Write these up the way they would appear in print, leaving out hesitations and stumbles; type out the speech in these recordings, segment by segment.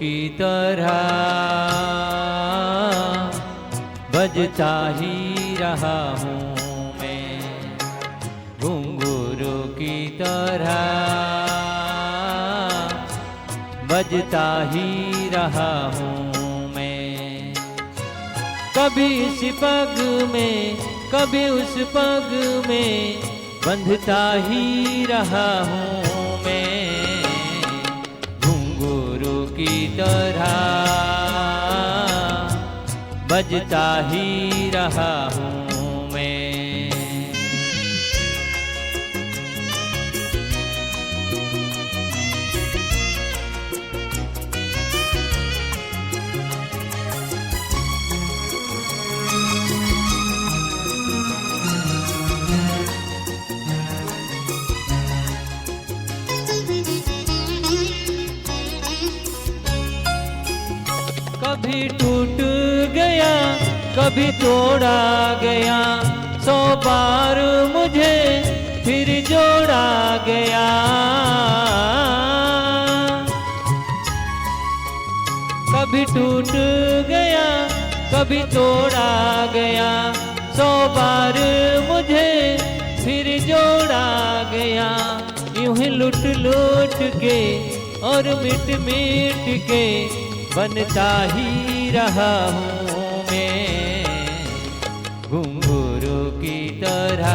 की तरह बजता ही रहा हूँ मैं, घुंघरू की तरह बजता ही रहा हूँ मैं। कभी इस पग में कभी उस पग में बंधता ही रहा हूँ मैं, घुंघरू की तरह बजता ही रहा हूँ मैं। कभी टूट गया कभी तोड़ा गया, 100 बार मुझे फिर जोड़ा गया। कभी टूट गया कभी तोड़ा गया, 100 बार मुझे फिर जोड़ा गया। यूं ही लुट लुट के और मिट मिट के बनता ही रहा हूँ मैं, घुंघरू की तरह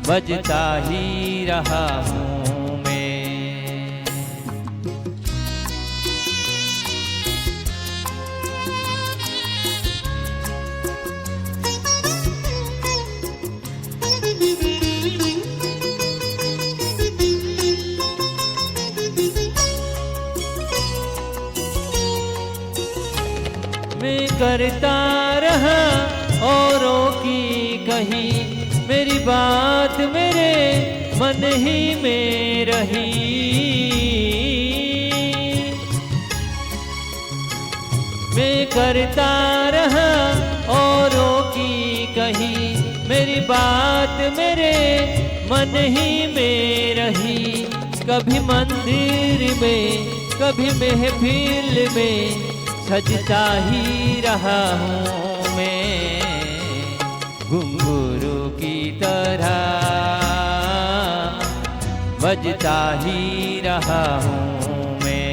बजता ही रहा हूँ मैं। मैं करता रहा औरों की कही, मेरी बात मेरे मन ही में रही। मैं करता रहा औरों की कही, मेरी बात मेरे मन ही में रही। कभी मंदिर में कभी महफिल में सजता ही रहा हूँ मैं, घुंघरू की तरह बजता ही रहा हूँ मैं।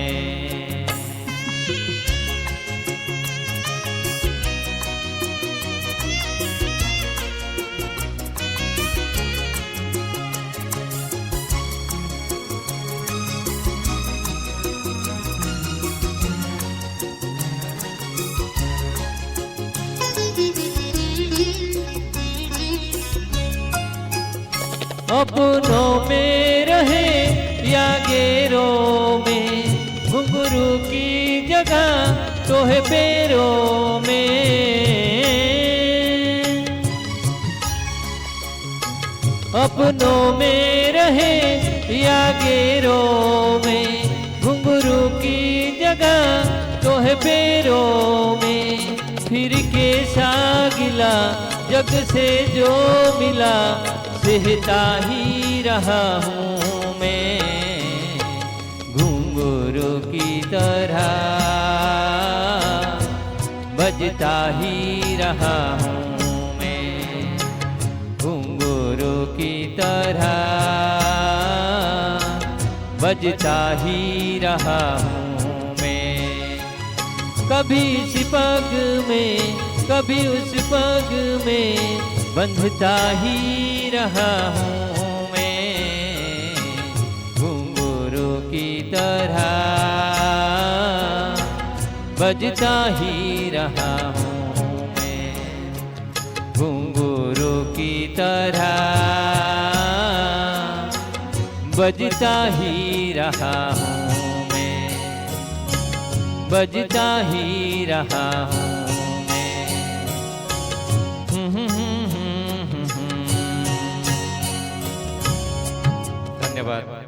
अपनों में रहे या गैरों में, घुंघरू की जगह तो है पैरों में। अपनों में रहे या गैरों में, घुंघरू की जगह तो है पैरों में। फिर कैसा गिला जग से जो मिला, सहता ही रहा हूँ मैं, घुंघरू की तरह बजता ही रहा हूँ मैं, घुंघरू की तरह बजता ही रहा हूँ मैं। कभी इस पग में कभी उस पग में बंधता ही रहा हूँ मैं, घुंघरू की तरह बजता ही रहा हूँ मैं, घुंघरू की तरह बजता ही रहा हूँ मैं, बजता ही रहा हूँ मैं। धन्यवाद।